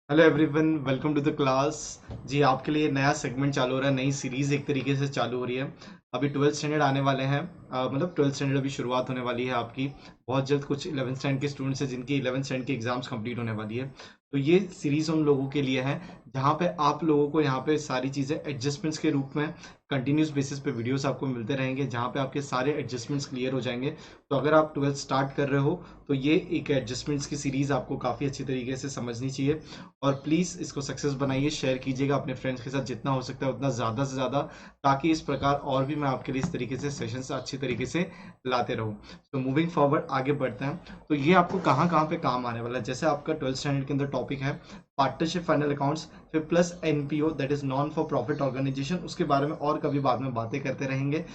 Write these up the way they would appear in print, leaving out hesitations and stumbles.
Hello everyone, welcome to the class. जी, आपके लिए नया सेगमेंट चालू हो रहा है, नई सीरीज एक तरीके से चालू हो रही है। अभी 12th स्टैंडर्ड आने वाले हैं। मतलब 12th स्टैंडर्ड अभी शुरुआत होने वाली है आपकी। बहुत जल्द कुछ 11th स्टैंडर्ड के स्टूडेंट्स हैं जिनकी 11th स्टैंडर्ड की एग्जाम्स कंप्लीट होने वाली है। तो ये सीरीज उन लोगों के लिए है जहाँ पे आप लोगों को यहाँ पे सारी चीज़ें एडजस्टमेंट्स के रूप में कंटिन्यूस बेसिस पे वीडियोस आपको मिलते रहेंगे, जहाँ पे आपके सारे एडजस्टमेंट्स क्लियर हो जाएंगे। तो अगर आप 12th स्टार्ट कर रहे हो तो ये एक एडजस्टमेंट्स की सीरीज़ आपको काफ़ी अच्छी तरीके से समझनी चाहिए। और प्लीज़ इसको सक्सेस बनाइए, शेयर कीजिएगा अपने फ्रेंड्स के साथ जितना हो सकता है उतना ज़्यादा से ज़्यादा, ताकि इस प्रकार और भी मैं आपके लिए इस तरीके से सेशंस अच्छी तरीके से लाते रहूँ। तो मूविंग फॉरवर्ड आगे बढ़ते हैं। तो ये आपको कहाँ कहाँ पे काम आने वाला है, जैसे आपका 12th स्टैंडर्ड के अंदर टॉपिक है पार्टनरशिप फाइनल अकाउंट्स, फिर plus NPO that is non for profit organization, उसके बारे में और कभी बाद में बातें करते रहेंगे।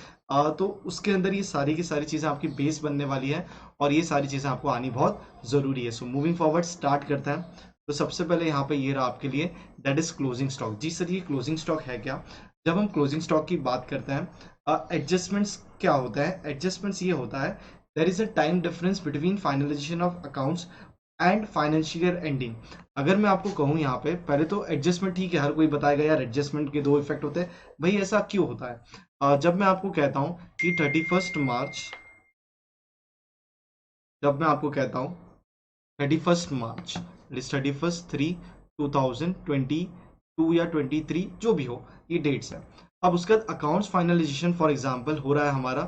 तो उसके अंदर ये सारी की सारी चीज़ें आपकी बेस बनने वाली है और ये सारी चीज़ें आपको आनी बहुत ज़रूरी है। सो मूविंग फॉरवर्ड स्टार्ट करते हैं। तो सबसे पहले यहाँ पे ये रहा आपके लिए, दैट इज क्लोजिंग स्टॉक। जी सर, ये क्लोजिंग स्टॉक है क्या? जब हम क्लोजिंग स्टॉक की बात करते हैं, एडजस्टमेंट्स क्या होता है? एडजस्टमेंट्स ये होता है, there is a time difference between finalisation of accounts and financial ending. अगर मैं आपको कहूँ यहाँ पे, पहले तो एडजस्टमेंट ठीक है, हर कोई बताएगा यार एडजस्टमेंट के दो इफेक्ट होते हैं। भाई ऐसा क्यों होता है? जब मैं आपको कहता हूँ कि 31st मार्च, जब मैं आपको कहता हूँ 31st मार्च, 31/3/2022 या 23, जो भी हो, ये डेट्स है। अब उसका अकाउंट्स फाइनलाइजेशन फॉर एग्जांपल हो रहा है हमारा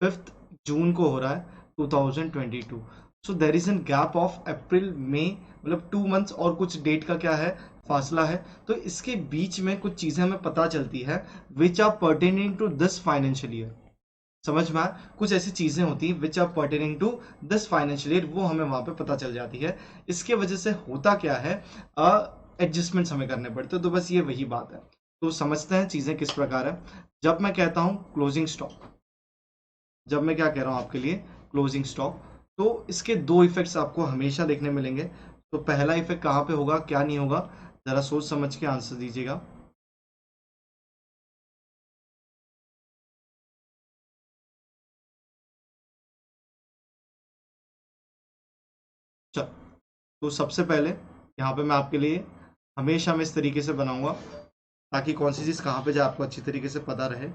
5 जून को हो रहा है 2022। So there is an gap of April May, मतलब 2 मंथ्स और कुछ डेट का क्या है, फासला है। तो इसके बीच में कुछ चीजें हमें पता चलती है which are pertaining to this financial year. समझ में आया? कुछ ऐसी चीजें होती हैं which are pertaining to this financial year, वो हमें वहां पे पता चल जाती है। इसके वजह से होता क्या है, एडजस्टमेंट्स हमें करने पड़ते हैं। तो बस ये वही बात है। तो समझते हैं चीजें किस प्रकार है। जब मैं कहता हूं क्लोजिंग स्टॉक, जब मैं क्या कह रहा हूं आपके लिए क्लोजिंग स्टॉक, तो इसके दो इफेक्ट्स आपको हमेशा देखने मिलेंगे। तो पहला इफेक्ट कहाँ पे होगा, क्या नहीं होगा, जरा सोच समझ के आंसर दीजिएगा। चल, तो सबसे पहले यहाँ पे मैं आपके लिए हमेशा मैं इस तरीके से बनाऊंगा ताकि कौन सी चीज़ कहाँ पे जाए आपको अच्छी तरीके से पता रहे।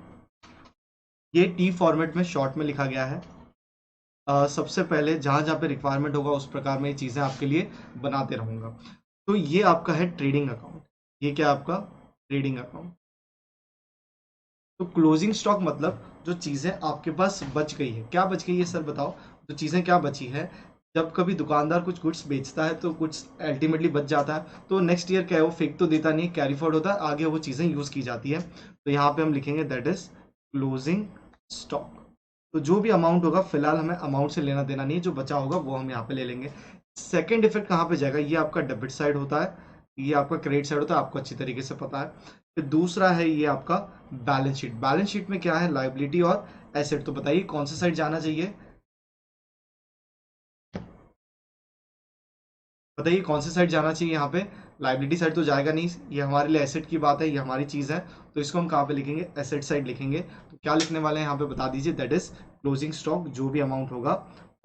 ये टी फॉर्मेट में शॉर्ट में लिखा गया है। सबसे पहले जहाँ जहाँ पे रिक्वायरमेंट होगा उस प्रकार में ये चीज़ें आपके लिए बनाते रहूंगा। तो ये आपका है ट्रेडिंग अकाउंट। ये क्या आपका ट्रेडिंग अकाउंट। तो क्लोजिंग स्टॉक मतलब जो चीज़ें आपके पास बच गई है, क्या बच गई है सर बताओ? जो चीज़ें क्या बची है, जब कभी दुकानदार कुछ गुड्स बेचता है तो कुछ अल्टीमेटली बच जाता है, तो नेक्स्ट ईयर क्या है, वो फेंक तो देता नहीं, कैरी फॉरवर्ड होता है, आगे वो चीज़ें यूज़ की जाती है। तो यहाँ पे हम लिखेंगे दैट इज क्लोजिंग स्टॉक। तो जो भी अमाउंट होगा, फिलहाल हमें अमाउंट से लेना देना नहीं है, जो बचा होगा वो हम यहाँ पे ले लेंगे। सेकेंड इफेक्ट कहाँ पे जाएगा, ये आपका डेबिट साइड होता है, ये आपका क्रेडिट साइड होता है, आपको अच्छी तरीके से पता है। फिर दूसरा है ये आपका बैलेंस शीट। बैलेंस शीट में क्या है, लाइबिलिटी और एसेट। तो बताइए कौन सा साइड जाना चाहिए, बताइए कौन से साइड जाना चाहिए यहाँ पे? लाइबिलिटी साइड तो जाएगा नहीं, ये हमारे लिए एसेट की बात है, ये हमारी चीज़ है। तो इसको हम कहाँ पे लिखेंगे, एसेट साइड लिखेंगे। तो क्या लिखने वाले हैं यहाँ पे बता दीजिए, दैट इज क्लोजिंग स्टॉक। जो भी अमाउंट होगा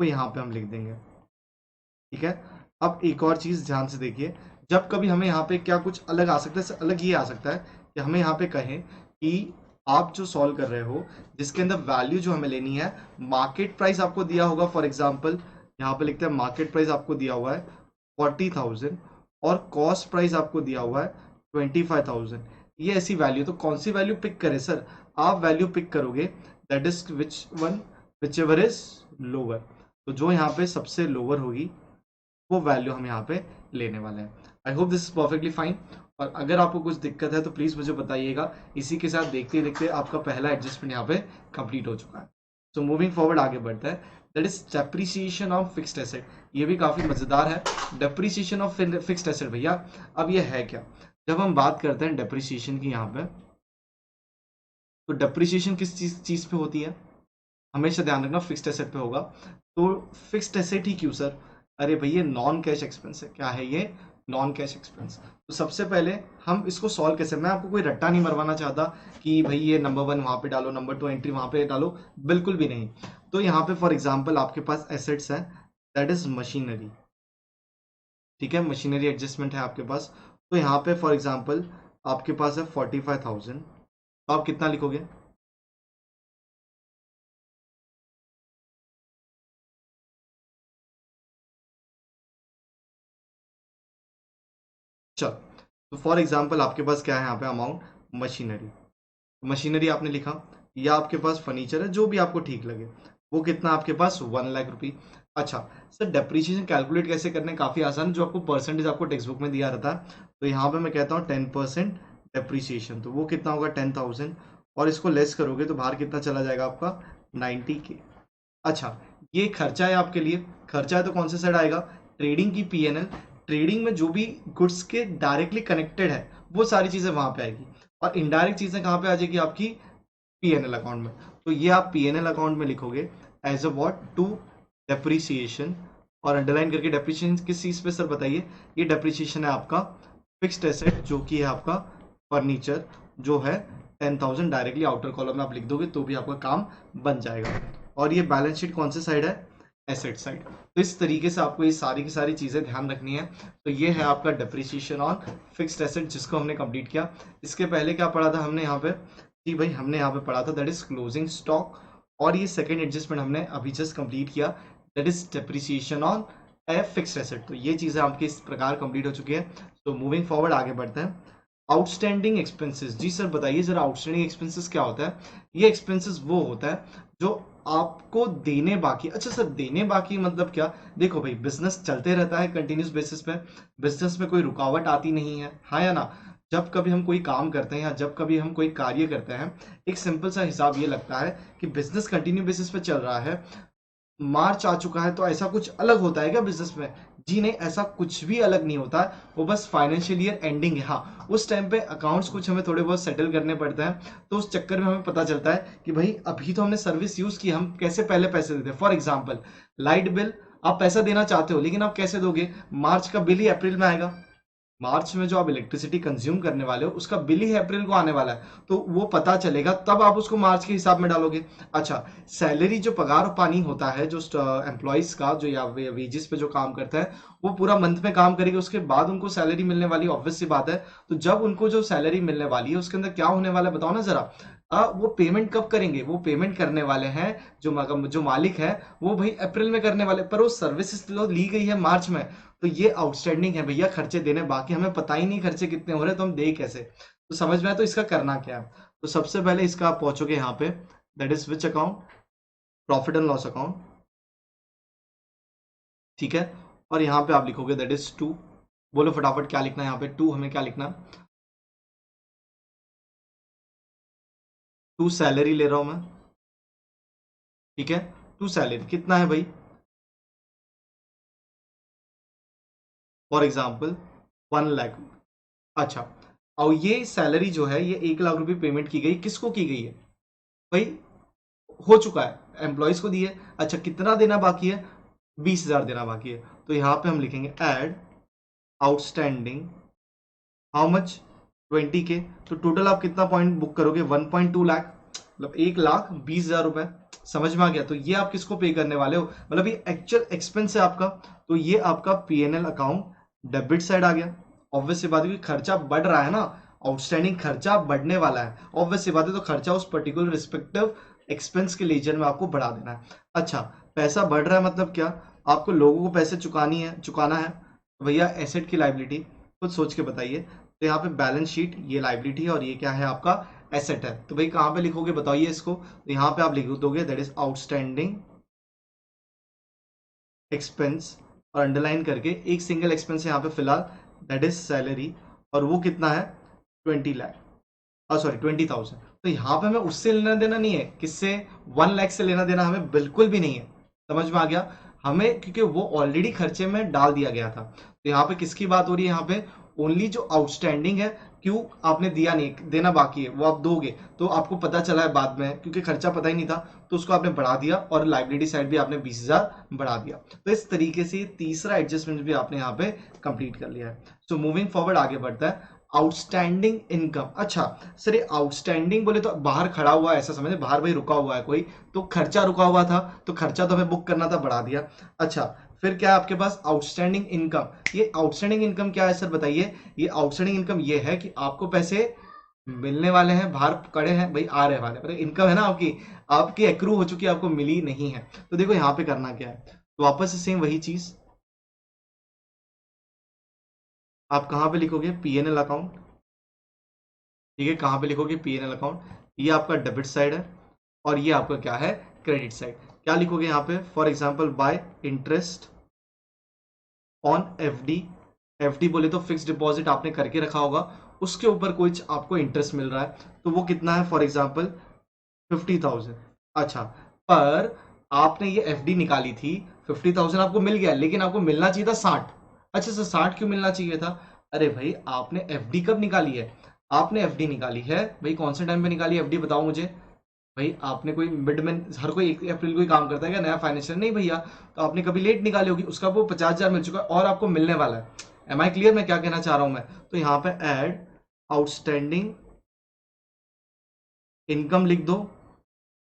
वो यहाँ पे हम लिख देंगे। ठीक है। अब एक और चीज़ ध्यान से देखिए, जब कभी हमें यहाँ पे क्या कुछ अलग आ सकता है, अलग ये आ सकता है कि हमें यहाँ पे कहें कि आप जो सॉल्व कर रहे हो, जिसके अंदर वैल्यू जो हमें लेनी है, मार्केट प्राइस आपको दिया होगा, फॉर एग्जांपल यहाँ पे लिखते हैं मार्केट प्राइस आपको दिया हुआ है 40,000 और कॉस्ट प्राइस आपको दिया हुआ है 25,000। ये ऐसी वैल्यू, तो कौन सी वैल्यू पिक करें सर? आप वैल्यू पिक करोगे that is which one, which ever is lower. तो जो यहाँ पे सबसे लोअर होगी वो वैल्यू हम यहाँ पे लेने वाले हैं। I hope this is perfectly fine. और अगर आपको कुछ दिक्कत है तो प्लीज़ मुझे बताइएगा। इसी के साथ देखते देखते आपका पहला एडजस्टमेंट यहाँ पे कंप्लीट हो चुका है। सो मूविंग फॉरवर्ड आगे बढ़ता है, that is depreciation of fixed asset. ये भी काफ़ी मज़ेदार है, डेप्रिसिएशन ऑफ फिक्स्ड एसेट। भैया अब ये है क्या? जब हम बात करते हैं डेप्रिसिएशन की यहाँ पे, तो डेप्रिसिएशन किस चीज़ पे होती है? हमेशा ध्यान रखना फिक्स्ड एसेट पे होगा। तो फिक्स्ड एसेट ही क्यों सर? अरे भैया नॉन कैश एक्सपेंस है। क्या है ये? Non cash expense. तो सबसे पहले हम इसको सॉल्व कैसे, मैं आपको कोई रट्टा नहीं मरवाना चाहता कि भाई ये नंबर 1 वहां पे डालो, नंबर 2 एंट्री वहां पे डालो, बिल्कुल भी नहीं। तो यहाँ पे फॉर एग्जाम्पल आपके पास एसेट्स है, दैट इज मशीनरी। ठीक है, मशीनरी एडजस्टमेंट है आपके पास। तो यहाँ पे फॉर एग्जांपल आपके पास है 45,000, तो आप कितना लिखोगे? चलो, तो फॉर एग्जांपल आपके पास क्या है यहाँ पे अमाउंट? मशीनरी, मशीनरी आपने लिखा, या आपके पास फर्नीचर है, जो भी आपको ठीक लगे, वो कितना आपके पास? 1,00,000 रुपये। अच्छा सर, डेप्रीशिएशन कैलकुलेट कैसे करने? काफ़ी आसान है, जो आपको परसेंटेज आपको टेक्स्ट बुक में दिया रहता है। तो यहाँ पे मैं कहता हूँ 10% डेप्रीशिएशन, तो वो कितना होगा? 10,000, और इसको लेस करोगे तो बाहर कितना चला जाएगा आपका? 90K। अच्छा, ये खर्चा है आपके लिए, खर्चा है तो कौन से साइड आएगा? ट्रेडिंग की P&L। ट्रेडिंग में जो भी गुड्स के डायरेक्टली कनेक्टेड है वो सारी चीजें वहां पे आएगी, और इनडायरेक्ट चीजें कहाँ पे आ जाएगी? आपकी P&L अकाउंट में। तो ये आप P&L अकाउंट में लिखोगे as a what? To depreciation, और अंडरलाइन करके डेप्रीसिएशन किस चीज पे सर बताइए? ये डेप्रीसिएशन है आपका फिक्स्ड एसेट, जो कि है आपका फर्नीचर, जो है 10,000, डायरेक्टली आउटर कॉलम में आप लिख दोगे तो भी आपका काम बन जाएगा। और ये बैलेंस शीट कौन से साइड है? Asset side. तो इस तरीके से आपको ये सारी की सारी चीजें ध्यान रखनी है। तो ये है आपका डेप्रीसिएशन ऑन फिक्स्ड एसेट, जिसको हमने कंप्लीट किया। इसके पहले क्या पढ़ा था हमने यहाँ पे? कि भाई हमने यहाँ पे पढ़ा था दैट इज क्लोजिंग स्टॉक, और ये सेकंड एडजस्टमेंट हमने अभी जस्ट कंप्लीट किया, that is depreciation on a fixed asset. तो ये चीजें आपकी इस प्रकार कंप्लीट हो चुकी है। तो मूविंग फॉरवर्ड आगे बढ़ते हैं। आउटस्टैंडिंग एक्सपेंसेस, जी सर बताइए जरा, आउटस्टैंडिंग एक्सपेंसेस क्या होता है? ये एक्सपेंसेस वो होता है जो आपको देने बाकी। अच्छा सर, देने बाकी मतलब क्या? देखो भाई, बिजनेस चलते रहता है कंटिन्यूस बेसिस पे, बिजनेस में कोई रुकावट आती नहीं है, हाँ या ना? जब कभी हम कोई काम करते हैं या जब कभी हम कोई कार्य करते हैं, एक सिंपल सा हिसाब ये लगता है कि बिजनेस कंटिन्यू बेसिस पे चल रहा है, मार्च आ चुका है, तो ऐसा कुछ अलग होता है क्या बिजनेस में? जी नहीं, ऐसा कुछ भी अलग नहीं होता है, वो बस फाइनेंशियल ईयर एंडिंग है। हाँ, उस टाइम पे अकाउंट्स कुछ हमें थोड़े बहुत सेटल करने पड़ते हैं, तो उस चक्कर में हमें पता चलता है कि भाई अभी तो हमने सर्विस यूज की, हम कैसे पहले पैसे देते हैं। फॉर एग्जाम्पल लाइट बिल, आप पैसा देना चाहते हो, लेकिन आप कैसे दोगे? मार्च का बिल ही अप्रैल में आएगा, मार्च में जो आप इलेक्ट्रिसिटी कंज्यूम करने वाले हो उसका बिल ही अप्रैल को आने वाला है, तो वो पता चलेगा, तब आप उसको मार्च के हिसाब में डालोगे। अच्छा, सैलरी जो पगार पानी होता है जो एम्प्लॉइज का, जो या वेजेस पे जो काम करता है, वो पूरा मंथ में काम करेगा, उसके बाद उनको सैलरी मिलने वाली, ऑब्वियस सी बात है। तो जब उनको जो सैलरी मिलने वाली है उसके अंदर क्या होने वाला है बताओ ना जरा। वो पेमेंट कब करेंगे? वो पेमेंट करने वाले हैं, जो मालिक है वो भाई अप्रैल में करने वाले, पर वो सर्विसेज तो ली गई है मार्च में। तो ये आउटस्टैंडिंग है भैया, खर्चे देने बाकी, हमें पता ही नहीं खर्चे कितने हो रहे, तो हम दे कैसे? तो समझ में आया? तो इसका करना क्या है? तो सबसे पहले इसका आप पहुंचोगे यहाँ पे, that is which account? Profit and loss account, ठीक है। और यहाँ पे आप लिखोगे दैट इज टू, बोलो फटाफट क्या लिखना है यहाँ पे? टू, हमें क्या लिखना है? टू सैलरी ले रहा हूं मैं, ठीक है। टू सैलरी कितना है भाई? For example 1,00,000। अच्छा, और ये सैलरी जो है ये 1,00,000 रुपये पेमेंट की गई, किसको की गई है भाई? हो चुका है, एम्प्लॉयज को दी है। अच्छा, कितना देना बाकी है? 20,000 देना बाकी है। तो यहाँ पे हम लिखेंगे add outstanding how much? 20K। तो टोटल आप कितना पॉइंट बुक करोगे? 1.2 लाख, मतलब 1,20,000 रुपए। समझ में आ गया? तो ये आप किसको पे करने वाले हो? मतलब ये एक्चुअल एक्सपेंस है आपका। तो ये आपका P&L अकाउंट डेबिट साइड आ गया। ऑब्वियस सी बात है कि खर्चा बढ़ रहा है ना, आउटस्टैंडिंग खर्चा बढ़ने वाला है, ऑब्वियस सी बात है, तो खर्चा उस पर्टिकुलर रिस्पेक्टिव एक्सपेंस के लेजर में आपको बढ़ा देना है। अच्छा, पैसा बढ़ रहा है मतलब क्या? आपको लोगों को पैसे चुकाना है भैया, एसेट की लाइबिलिटी, कुछ सोच के बताइए। तो यहाँ पे बैलेंस शीट, ये लाइबिलिटी है और ये क्या है आपका? एसेट है। तो भाई कहाँ पे लिखोगे बताइए इसको? तो यहाँ पे आप लिख दोगे दैट इज आउटस्टैंडिंग एक्सपेंस, और अंडरलाइन करके एक सिंगल एक्सपेंस यहाँ पे फिलहाल, दैट इज सैलरी, और वो कितना है? 20,00,000, सॉरी 20,000। तो यहाँ पे हमें उससे लेना देना नहीं है, किससे? 1,00,000 से लेना देना हमें बिल्कुल भी नहीं है। समझ में आ गया हमें? क्योंकि वो ऑलरेडी खर्चे में डाल दिया गया था। तो यहाँ पे किसकी बात हो रही है? यहाँ पे ओनली जो आउटस्टैंडिंग है, क्यों आपने दिया नहीं, देना बाकी है, वो आप दोगे, तो आपको पता चला है बाद में, क्योंकि खर्चा पता ही नहीं था, तो उसको आपने बढ़ा दिया, और लाइबिलिटी साइड भी आपने 20,000 बढ़ा दिया। तो इस तरीके से तीसरा एडजस्टमेंट भी आपने यहाँ पे कंप्लीट कर लिया है। सो मूविंग फॉरवर्ड आगे बढ़ता है। Outstanding income. अच्छा सर, ये आउटस्टैंडिंग बोले तो बाहर खड़ा हुआ है ऐसा समझे, बाहर भाई रुका हुआ है कोई, तो खर्चा रुका हुआ था, तो खर्चा तो हमें बुक करना था, बढ़ा दिया। अच्छा फिर क्या है आपके पास आउटस्टैंडिंग इनकम। ये आउटस्टैंडिंग इनकम क्या है सर बताइए। ये आउटस्टैंडिंग इनकम ये है कि आपको पैसे मिलने वाले हैं, बाहर खड़े हैं भाई, आ रहे वाले, पर इनकम है ना आपकी, आपकी एक्रू हो चुकी है, आपको मिली नहीं है। तो देखो यहाँ पे करना क्या है, तो वापस से सेम वही चीज, आप कहाँ पे लिखोगे पीएनएल अकाउंट। ठीक है, कहाँ पे लिखोगे पीएनएल अकाउंट, ये आपका डेबिट साइड है और ये आपका क्या है क्रेडिट साइड। क्या लिखोगे यहाँ पे, for example bye interest on FD. FD बोले तो फिक्स डिपॉजिट आपने करके रखा होगा, उसके ऊपर कुछ आपको इंटरेस्ट मिल रहा है, तो वो कितना है, फॉर एग्जाम्पल 50,000। अच्छा, पर आपने ये एफडी निकाली थी, 50,000 आपको मिल गया, लेकिन आपको मिलना चाहिए था 60। अच्छा सर 60 क्यों मिलना चाहिए था, अरे भाई आपने एफडी कब निकाली है, आपने एफडी निकाली है भाई कौन से टाइम पे निकाली है एफडी बताओ मुझे। भाई आपने कोई मिड में, हर कोई 1 अप्रैल को ही काम करता है क्या नया फाइनेंशियल, नहीं भैया, तो आपने कभी लेट निकाली होगी, उसका वो 50,000 मिल चुका है और आपको मिलने वाला है। एम आई क्लियर मैं क्या कहना चाह रहा हूं मैं, तो यहाँ पे ऐड आउटस्टैंडिंग इनकम लिख दो,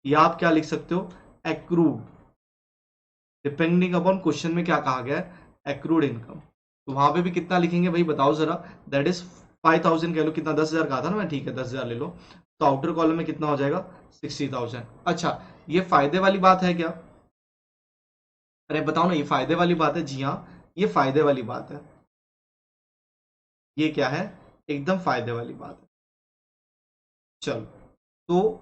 या आप क्या लिख सकते हो एक्रूड, डिपेंडिंग अपॉन क्वेश्चन में क्या कहा गया है एक्रूड इनकम। तो वहां पे भी कितना लिखेंगे भाई बताओ जरा, दैट इज 5,000 कह लो, कितना 10,000 कहा था ना मैं, ठीक है 10,000 ले लो, तो आउटर कॉलम में कितना हो जाएगा 60,000। अच्छा ये फायदे वाली बात है क्या, अरे बताओ ना, ये फायदे वाली बात है, जी हाँ ये फायदे वाली बात है, ये क्या है एकदम फायदे वाली बात है। चलो, तो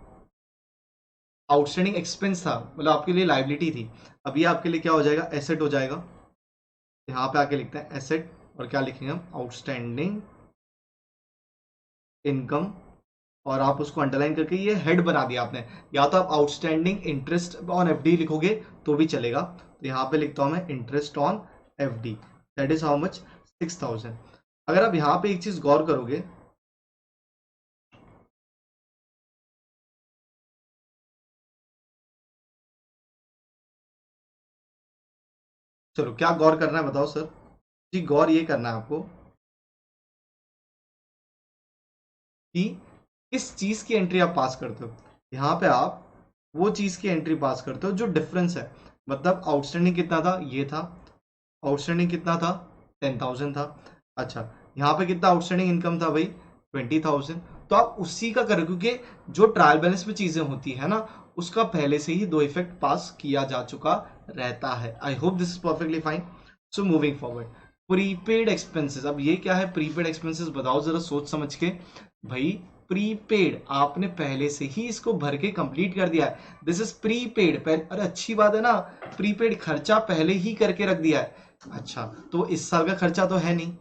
आउटस्टैंडिंग एक्सपेंस था, मतलब आपके लिए लाइबिलिटी थी, अब ये आपके लिए क्या हो जाएगा एसेट हो जाएगा। यहाँ पे आके लिखते हैं एसेट, और क्या लिखेंगे हम आउटस्टैंडिंग इनकम, और आप उसको अंडरलाइन करके ये हेड बना दिया आपने, या तो आप आउटस्टैंडिंग इंटरेस्ट ऑन एफडी लिखोगे तो भी चलेगा, तो यहाँ पे लिखता हूं मैं interest on FD, that is how much 6,000। अगर आप यहाँ पे एक चीज गौर करोगे, चलो क्या गौर करना है बताओ सर, जी गौर ये करना है आपको कि किस चीज की एंट्री आप पास करते हो, यहाँ पे आप वो चीज की एंट्री पास करते हो जो डिफरेंस है, मतलब आउटस्टैंडिंग कितना था, ये था, आउटस्टैंडिंग कितना था 10,000 था। अच्छा यहाँ पे कितना आउटस्टैंडिंग इनकम था भाई 20,000, तो आप उसी का करो, क्योंकि जो ट्रायल बैलेंस में चीजें होती है ना, उसका पहले से ही दो इफेक्ट पास किया जा चुका रहता है। I hope this is perfectly fine. So moving forward, prepaid expenses, अब ये क्या है प्रीपेड एक्सपेंसेस बताओ जरा सोच समझ के, भाई प्रीपेड आपने पहले से ही इसको भर के कंप्लीट कर दिया है, दिस इज प्रीपेड, अरे अच्छी बात है ना, प्रीपेड खर्चा पहले ही करके रख दिया है। अच्छा तो इस साल का खर्चा तो है नहीं,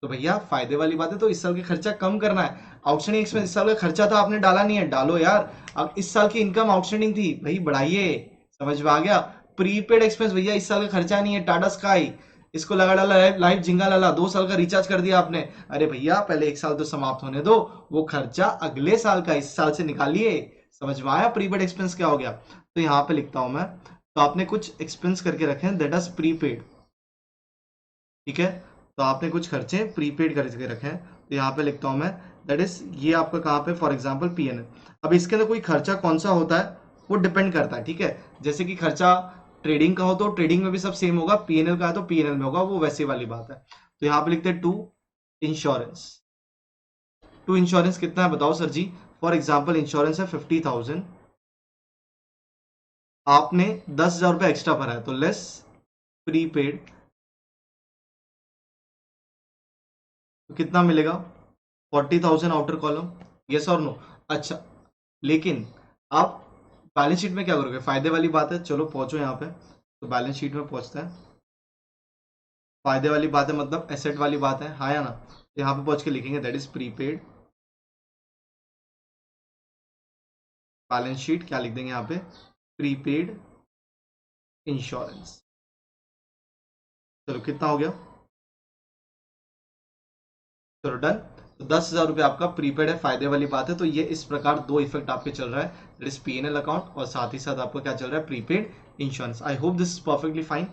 तो भैया फायदे वाली बात है, तो इस साल का खर्चा कम करना है। आउटस्टैंडिंग एक्सपेंस, इस साल का खर्चा था आपने डाला नहीं है, डालो यार। अब इस साल की इनकम आउटस्टैंडिंग थी भाई, बढ़ाइए, समझ में आ गया। प्रीपेड एक्सपेंस भैया इस साल का खर्चा नहीं है, टाटा स्काई, इसको लगा डाला लाइव झिंगा लाला, 2 साल का रिचार्ज कर दिया आपने, अरे भैया पहले 1 साल तो समाप्त होने दो, वो खर्चा अगले साल का इस साल से निकालिए। समझ में आया प्रीपेड एक्सपेंस क्या हो गया, तो यहाँ पे लिखता हूं मैं, तो आपने कुछ एक्सपेंस करके रखे हैं दैट इज प्रीपेड, ठीक है, तो आपने कुछ खर्चे प्रीपेड करके रखे हैं, तो यहाँ पे लिखता हूं मैं दैट इज, ये आपका कहाँ पे फॉर एग्जांपल पीएनएल। अब इसके अंदर कोई खर्चा कौन सा होता है वो डिपेंड करता है, ठीक है, जैसे कि खर्चा ट्रेडिंग का हो तो ट्रेडिंग में भी सब सेम होगा, पीएनएल का है तो पीएनएल में होगा, वो वैसी वाली बात है। तो यहाँ पे लिखते हैं टू इंश्योरेंस, टू इंश्योरेंस कितना है बताओ सर जी, फॉर एग्जाम्पल इंश्योरेंस है 50,000, आपने 10,000 रुपये एक्स्ट्रा भरा है, तो लेस प्रीपेड, तो कितना मिलेगा 40,000 आउटर कॉलम, यस और नो। अच्छा लेकिन आप बैलेंस शीट में क्या करोगे, फायदे वाली बात है, चलो पहुंचो यहाँ पे, तो बैलेंस शीट में पहुंचते हैं, फायदे वाली बात है मतलब एसेट वाली बात है, हाँ या ना, तो यहाँ पे पहुंच के लिखेंगे that is prepaid, balance sheet क्या लिख देंगे यहाँ पे प्रीपेड इंश्योरेंस। चलो कितना हो गया, चलो डन। तो 10,000 रुपये आपका प्रीपेड है, फायदे वाली बात है, तो ये इस प्रकार दो इफेक्ट आपके चल रहा है, दैट इज पीएनएल अकाउंट और साथ ही साथ आपका क्या चल रहा है prepaid insurance. I hope this is perfectly fine.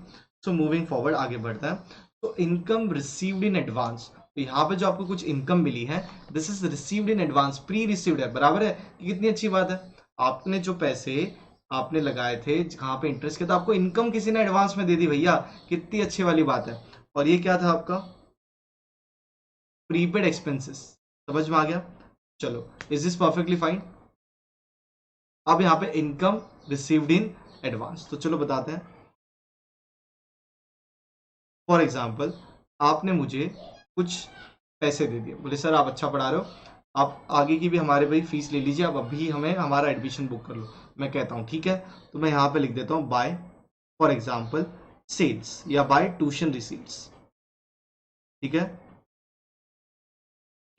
So moving forward आगे बढ़ता है, तो इनकम रिसीव्ड इन एडवांस, तो यहाँ पे जो आपको कुछ इनकम मिली है, this is received in advance, pre received है, बराबर है। कितनी अच्छी बात है, आपने जो पैसे आपने लगाए थे जहाँ पे इंटरेस्ट के, तो आपको इनकम किसी ने एडवांस में दे दी भैया, कितनी अच्छी वाली बात है। और ये क्या था आपका प्रीपेड एक्सपेंसेस, समझ में आ गया। चलो, इज दिस परफेक्टली फाइन। अब यहाँ पे इनकम रिसीव्ड इन एडवांस, तो चलो बताते हैं। फॉर एग्जाम्पल, आपने मुझे कुछ पैसे दे दिए, बोले सर आप अच्छा पढ़ा रहे हो, आप आगे की भी हमारे भाई फीस ले लीजिए, आप अभी हमें हमारा एडमिशन बुक कर लो। मैं कहता हूँ ठीक है, तो मैं यहाँ पे लिख देता हूँ बाय फॉर एग्जाम्पल सेल्स या बाय ट्यूशन रिसीट्स। ठीक है,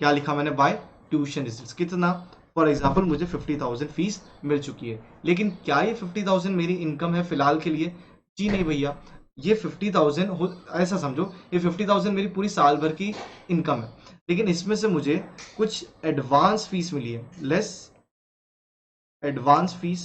क्या लिखा मैंने, बाय ट्यूशन रिसीट्स। कितना, फॉर एग्जाम्पल मुझे 50,000 फीस मिल चुकी है, लेकिन क्या ये 50,000 मेरी इनकम है फिलहाल के लिए? जी नहीं भैया, ये 50,000 ऐसा समझो, ये 50,000 मेरी पूरी साल भर की इनकम है, लेकिन इसमें से मुझे कुछ एडवांस फीस मिली है, लेस एडवांस फीस।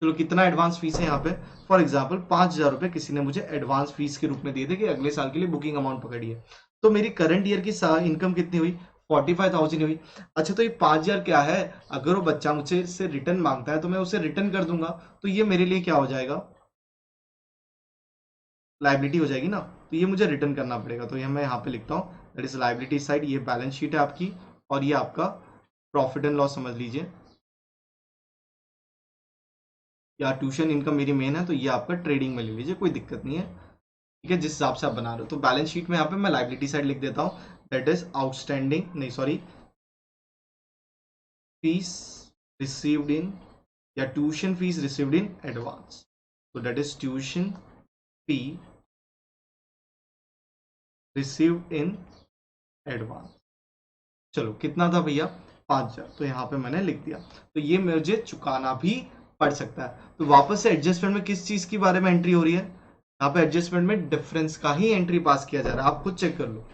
चलो, कितना एडवांस फीस है यहाँ पे, फॉर एग्जाम्पल 5,000 रुपये किसी ने मुझे एडवांस फीस के रूप में दिए थे कि अगले साल के लिए बुकिंग अमाउंट पकड़िए। तो मेरी करंट ईयर की इनकम कितनी हुई, 45,000 हुई। अच्छा, तो ये 5,000 क्या है, अगर वो बच्चा मुझे इससे रिटर्न मांगता है तो मैं उसे रिटर्न कर दूंगा, तो ये मेरे लिए क्या हो जाएगा, लाइबिलिटी हो जाएगी ना, तो ये मुझे रिटर्न करना पड़ेगा। तो ये मैं यहाँ पे लिखता हूँ, दैट इज लाइबिलिटी साइड। ये बैलेंस शीट है आपकी, और ये आपका प्रॉफिट एंड लॉस समझ लीजिए, या ट्यूशन इनकम मेरी मेन है, तो ये आपका ट्रेडिंग में ले लीजिए, कोई दिक्कत नहीं है। ठीक है, जिस हिसाब से आप बना रहे हो। तो बैलेंस शीट में यहाँ पे मैं लाइबिलिटी साइड लिख देता हूँ, दैट इज आउटस्टैंडिंग, नहीं सॉरी, फीस रिसीव्ड इन, या tuition fees received in advance, तो that is tuition fee received in advance. चलो, कितना था भैया, 5,000, तो यहाँ पे मैंने लिख दिया। तो ये मुझे चुकाना भी पड़ सकता है। तो वापस से एडजस्टमेंट में किस चीज के बारे में एंट्री हो रही है, यहाँ पे एडजस्टमेंट में डिफरेंस का ही एंट्री पास किया जा रहा है, आप खुद चेक कर लो।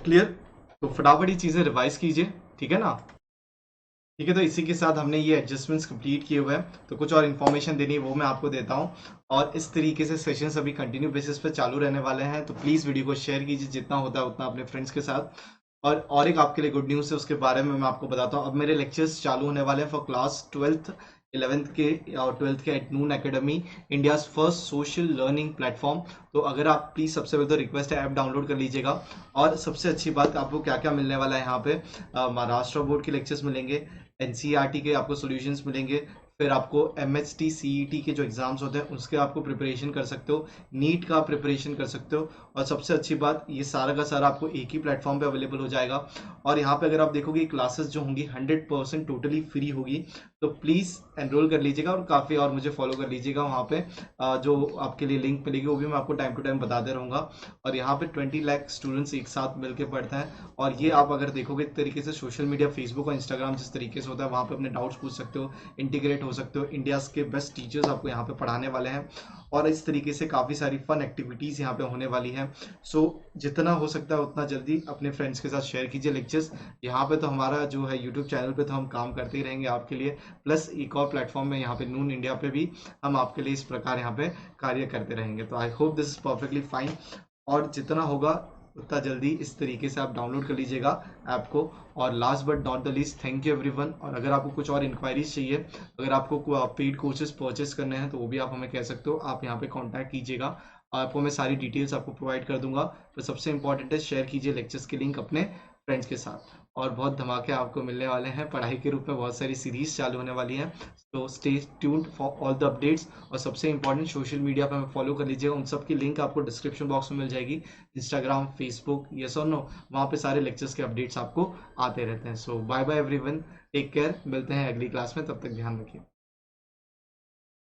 क्लियर, तो फटाफट ये चीजें रिवाइज कीजिए, ठीक है ना। ठीक है, तो इसी के साथ हमने ये एडजस्टमेंट्स कंप्लीट किए हुए हैं। तो कुछ और इन्फॉर्मेशन देनी है वो मैं आपको देता हूँ, और इस तरीके से सेशंस अभी कंटिन्यू बेसिस पे चालू रहने वाले हैं। तो प्लीज़ वीडियो को शेयर कीजिए जितना होता है उतना अपने फ्रेंड्स के साथ। और एक आपके लिए गुड न्यूज़ है, उसके बारे में मैं आपको बताता हूँ। अब मेरे लेक्चर्स चालू होने वाले हैं फॉर क्लास 12th 11th के और 12th के at noon academy, India's first social learning platform. तो अगर आप प्लीज़, सबसे पहले तो रिक्वेस्ट है ऐप डाउनलोड कर लीजिएगा। और सबसे अच्छी बात, आपको क्या क्या मिलने वाला है यहाँ पे, महाराष्ट्र बोर्ड के लेक्चर्स मिलेंगे, एनसीईआरटी के आपको सॉल्यूशंस मिलेंगे, फिर आपको एमएचटी सीईटी के जो एग्जाम्स होते हैं उसके आपको प्रिपरेशन कर सकते हो, नीट का प्रिपरेशन कर सकते हो। और सबसे अच्छी बात, ये सारा का सारा आपको एक ही प्लेटफॉर्म पे अवेलेबल हो जाएगा। और यहाँ पे अगर आप देखोगे क्लासेस जो होंगी 100% टोटली फ्री होगी, तो प्लीज़ एनरोल कर लीजिएगा, और काफ़ी और मुझे फॉलो कर लीजिएगा वहाँ पे। जो आपके लिए लिंक मिलेगी वो भी मैं आपको टाइम टू टाइम बताते रहूँगा। और यहाँ पे 20 लाख स्टूडेंट्स एक साथ मिलकर पढ़ते हैं। और ये आप अगर देखोगे एक तरीके से सोशल मीडिया, फेसबुक और इंस्टाग्राम जिस तरीके से होता है, वहाँ पे अपने डाउट्स पूछ सकते हो, इंटीग्रेट हो सकते हो। इंडियाज़ के बेस्ट टीचर्स आपको यहाँ पे पढ़ाने वाले हैं, और इस तरीके से काफ़ी सारी फन एक्टिविटीज़ यहाँ पे होने वाली हैं। सो जितना हो सकता है उतना जल्दी अपने फ्रेंड्स के साथ शेयर कीजिए लेक्चर्स। यहाँ पे तो हमारा जो है यूट्यूब चैनल पे तो हम काम करते ही रहेंगे आपके लिए, प्लस एक और प्लेटफॉर्म में यहाँ पे नून इंडिया पे भी हम आपके लिए इस प्रकार यहाँ पे कार्य करते रहेंगे। तो I hope this is perfectly fine, और जितना होगा उतना जल्दी इस तरीके से आप डाउनलोड कर लीजिएगा ऐप को। और last but not the least, thank you everyone. और अगर आपको कुछ और इंक्वायरीज चाहिए, अगर आपको पेड कोर्सेज परचेस करने हैं, तो वो भी आप हमें कह सकते हो, आप यहाँ पे कांटेक्ट कीजिएगा, आपको मैं सारी डिटेल्स आपको प्रोवाइड कर दूंगा। तो सबसे इंपॉर्टेंट है, शेयर कीजिए लेक्चर्स की लिंक अपने फ्रेंड्स के साथ। और बहुत धमाके आपको मिलने वाले हैं पढ़ाई के रूप में, बहुत सारी सीरीज चालू होने वाली हैं। तो stay tuned for all the updates. और सबसे इंपॉर्टेंट, सोशल मीडिया पर हमें फॉलो कर लीजिएगा, उन सब की लिंक आपको डिस्क्रिप्शन बॉक्स में मिल जाएगी, इंस्टाग्राम, फेसबुक, यस और नो, वहाँ पे सारे लेक्चर्स के अपडेट्स आपको आते रहते हैं। So bye bye everyone, take care, मिलते हैं अगली क्लास में, तब तक ध्यान रखिए।